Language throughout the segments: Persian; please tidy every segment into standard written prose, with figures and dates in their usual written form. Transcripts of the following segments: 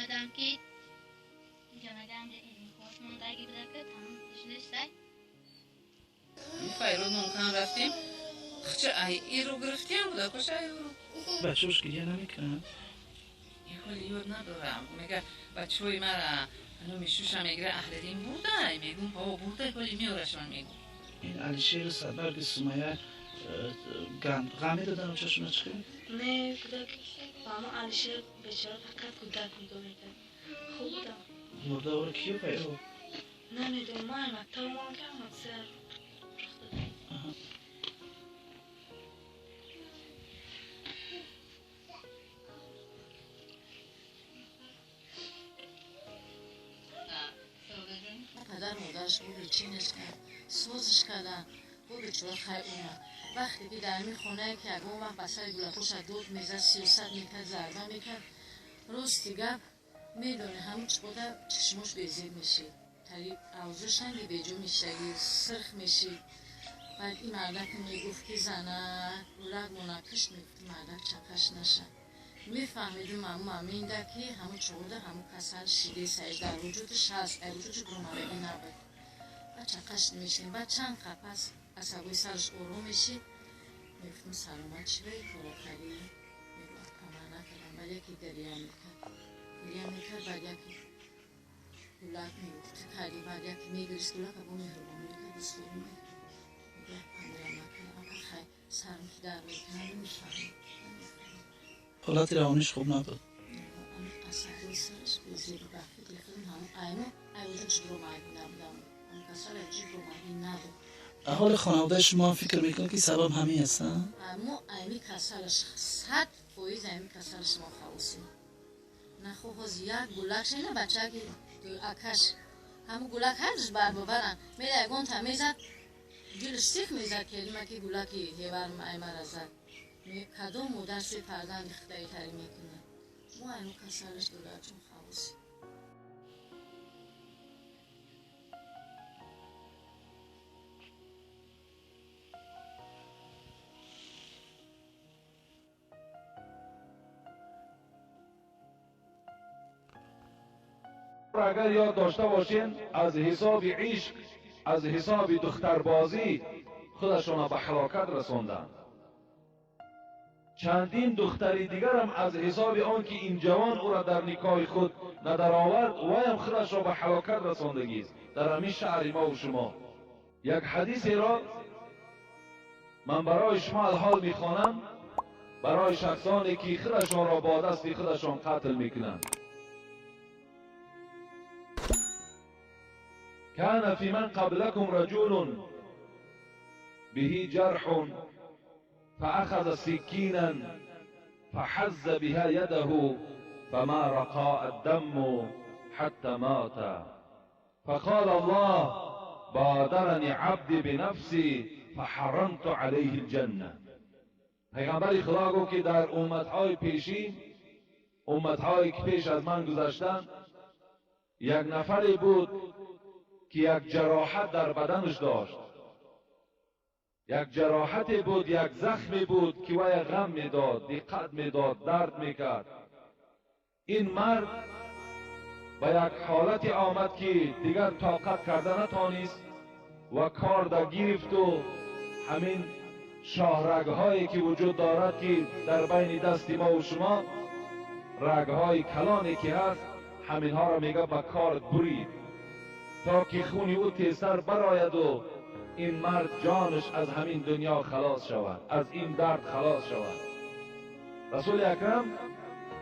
اومدم که اینجا مگم این خوش منتگی بوده که تمام دشتای فیروز ممکن رفتیم خچه ای رو گرفتیم بوده کش ای رو بچه‌هاش گریه نمیکنن؟ یه کلی یاد ندارم میگه بچه های مرا هنو میشوشم میگره اهل دین بوده میگم بابا بوده کلی میارشم میگم این علیشیر صدبرگ سمیه غمی دادن چشم نچخی؟ نه کودک اما علیشیر بچه فقط کودک میدونه خوب بودم مرده رو کیو پیرو؟ نمیدونم ما مکتب ما کم سر پدر مادرش بود چینش کرد سازش کردن بود چرا خیلی اومد وقتی که در می خونه که اگه اون وقت بسر گلخوش دود میزد 300 میکرد ضربه میکرد راستی گپ میدونه همون چه بوده چشماش بیزید میشید تری عوضش نگی بیجو میشگی سرخ میشید بعد این مردک میگفت که زنه رگ منکش میگفت مردک چکش نشه میفهمیدیم همین ده که همون چهوده همون کسر شیده سایش در وجودش هست در وجودش گرومالگی نبود و چکش نمیشیم و چند قپس عصبی سرش آروم میشید میگفتم سلامت چی بایی کاراکری میگفت کمر نکردم ولی یکی گریه میکرد بعد یکی گلک میگفت کاری بعد یکی میگریست گلک ابا مهربانی میکرد بسیاری میگفت میگفت کمرم نکردم اما خیلی سرم که در روی کنم میفهمید حالت روانیش خوب نبود. عصبی سرش بیزید و بخی دیگه همون اینو ایوزن چگرو مردی نبودم اون کسر چگرو مردی نبود احوال خانواده شما فکر میکنه که سبب همین هستن؟ اما ایمی کسرش 100% ایمی کسرش ما خواستیم نه خوب از یک گلک شنه بچه که اکش همون گلک هرش بر ببرن میره اگون تمیزد جلش سیخ میزد کلمه که گلکی هیور ایمه را زد کدوم مدر سی پردن دیخته تری میکنه ما اینو کسرش دولت چون خواستیم اگر یاد داشته باشین از حساب عشق از حساب دختربازی خودشون به هلاکت رسوندند چندین دختری دیگر هم از حساب آن که این جوان او را در نکاح خود ندر آورد و هم خودش را به هلاکت رساندگی است در همین شهر ما و شما یک حدیثی را من برای شما الحال میخوانم برای شخصانی که خودشان را با دست خودشان قتل میکنند كان في من قبلكم رجل به جرح فأخذ سكينا فحز بها يده فما رقى الدم حتى مات فقال الله بادرني عبدي بنفسي فحرمت عليه الجنة پیغمبر خدا گفت که در امتهای پیشین امتهایی که پیش از من گذشتن یک نفری بود که یک جراحت در بدنش داشت یک جراحتی بود یک زخمی بود که وی غم میداد دقت میداد درد میکرد این مرد به یک حالت آمد که دیگر طاقت کرده نتانست و کار در گرفت و همین شاهرگهایی که وجود دارد که در بین دست ما و شما رگهای کلانی که هست همین ها را میگه به کار برید تا که خونی او تیزتر براید و این مرد جانش از همین دنیا خلاص شود از این درد خلاص شود رسول اکرم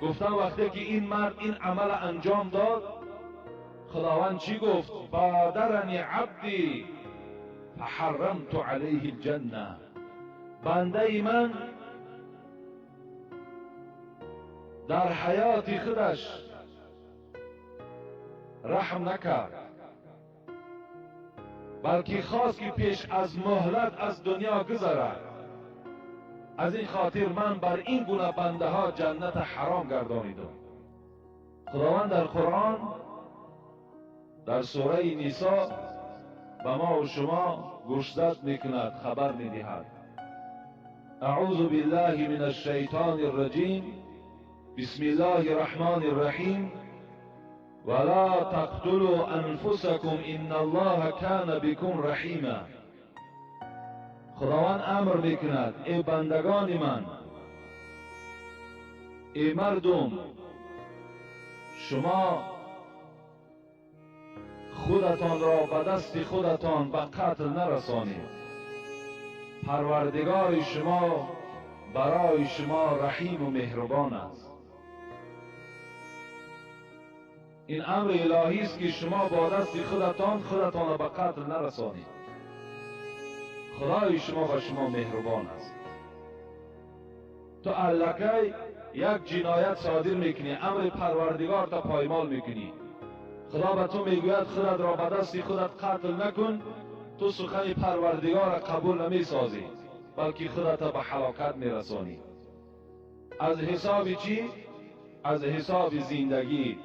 گفتن وقتی که این مرد این عمل انجام داد خداوند چی گفت بادرنی عبدی فحرمت علیه الجنه بنده من در حیات خودش رحم نکرد بلکه خواست که پیش از مهلت از دنیا گذرد از این خاطر من بر این گونه بنده ها جنت حرام گردانیدم خداوند در قرآن در سوره نساء به ما و شما گوشزد میکند خبر میدهد اعوذ بالله من الشیطان الرجیم بسم الله الرحمن الرحیم ولا تقتلوا انفسکم ان الله کان بكم رحیما. خداوند امر میکند ای بندگان من، ای مردم، شما خودتان را به دست خودتان به قتل نرسانید. پروردگار شما برای شما رحیم و مهربان است. این امر الهی است که شما با دست خودتان را به قتل نرسانید. خدای شما به شما مهربان است. تو الکی یک جنایت صادر میکنی، امر پروردگار تا پایمال میکنی. خدا به تو میگوید خودت را به دست خودت قتل نکن، تو سخن پروردگار را قبول نمیسازی، بلکه خودت به هلاکت میرسانی. از حساب چی؟ از حساب زندگی،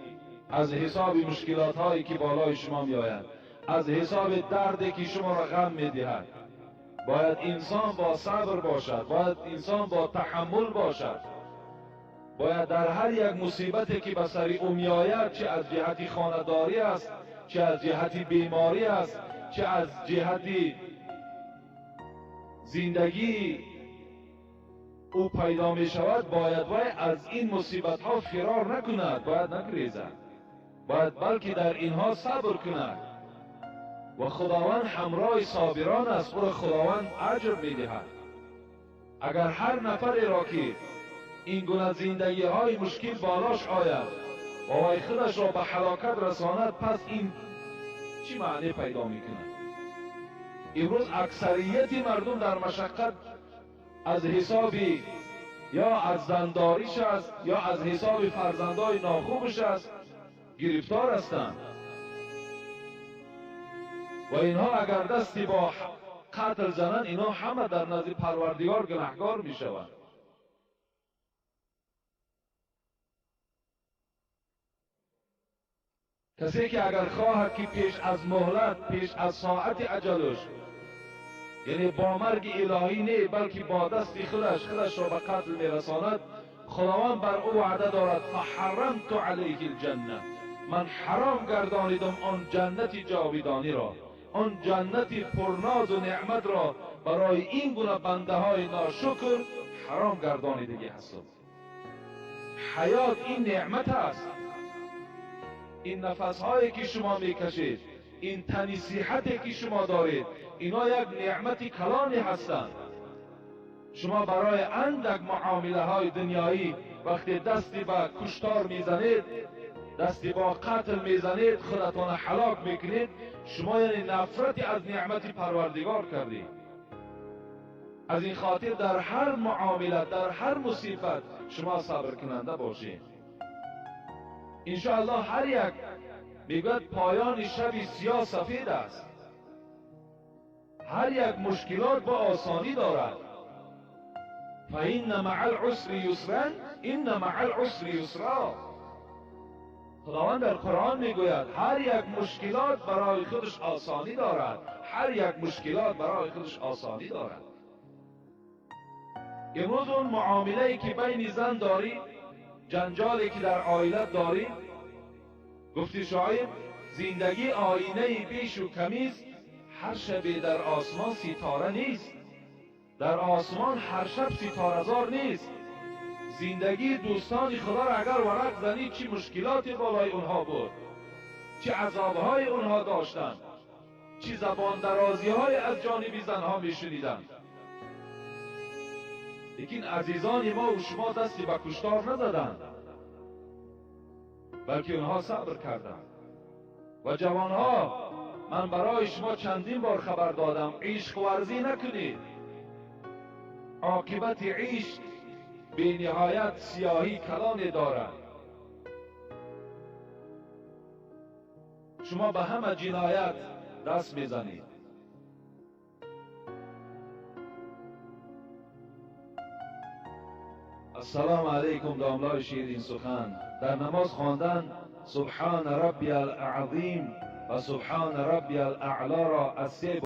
از حساب مشکلات هایی که بالای شما می آید، از حساب دردی که شما را غم می دهد. باید انسان با صبر باشد، باید انسان با تحمل باشد. باید در هر یک مصیبتی که به سر او می آید، چه از جهت خانه‌داری است، چه از جهت بیماری است، چه از جهت زندگی او پیدا می شود، باید از این مصیبت ها فرار نکند، باید نگریزد، باید بلکه در اینها صبر کند. و خداوند همراه صابران است، او خداوند اجر می دهد. اگر هر نفری را که این گونه زندگی های مشکل بالاش آید و وی خودش را به هلاکت رساند، پس این چی معنی پیدا می کند؟ امروز اکثریت مردم در مشقت از حساب یا از زنداریش است یا از حساب فرزندای ناخوبش است گرفتار هستند. و اینها اگر دستی با قتل زنند، اینها همه در نزد پروردگار گناهکار می شوند. کسی که اگر خواهد که پیش از مهلت، پیش از ساعت اجلش، یعنی با مرگ الهی نه بلکه با دست خودش را به قتل میرساند، خداوند بر او وعده دارد فحرمت علیه الجنه، من حرام گردانیدم آن جنت جاودانی را، آن جنت پرناز و نعمت را برای این گونه بنده های ناشکر حرام گردانیدگی هستم. حیات این نعمت است. این نفس هایی که شما میکشید، این تن صحتی که شما دارید، اینا یک نعمت کلانی هستند. شما برای اندک معامله های دنیایی وقتی دستی به کشتار میزنید، دستی با قتل میزنید، خودتان هلاک میکنید، شما یعنی نفرت از نعمت پروردگار کردید. از این خاطر در هر معامله، در هر مصیبت شما صبر کننده باشید. انشاءالله هر یک میگوید پایان شب سیاه سفید است. هر یک مشکلات با آسانی دارد. فإن مع العسر یسرا إن مع العسر یسرا. خداوند در قرآن میگوید هر یک مشکلات برای خودش آسانی دارد، هر یک مشکلات برای خودش آسانی دارد. امروز اون معامله‌ای که بین زن داری، جنجالی که در عائلت داری، گفتی شاید زندگی آینه پیش و کمیست. هر شب در آسمان ستاره نیست، در آسمان هر شب ستاره‌زار نیست. زندگی دوستان خدا را اگر ورق زنی، چی مشکلاتی بالای اونها بود، چی عذابهای اونها داشتند، چی زبان درازی های از جانب زنها می شنیدند. لیکن عزیزان ما و شما دستی به کشتار نزدند، بلکه اونها صبر کردند. و جوانها، من برای شما چندین بار خبر دادم، عشق ورزی نکنید. عاقبت عشق بی نهایت سیاهی کلانی دارد. شما به همه جنایت دست میزنید. السلام علیکم داملای شیرین سخن. در نماز خواندن سبحان ربی العظیم و سبحان ربی الاعلا را از 3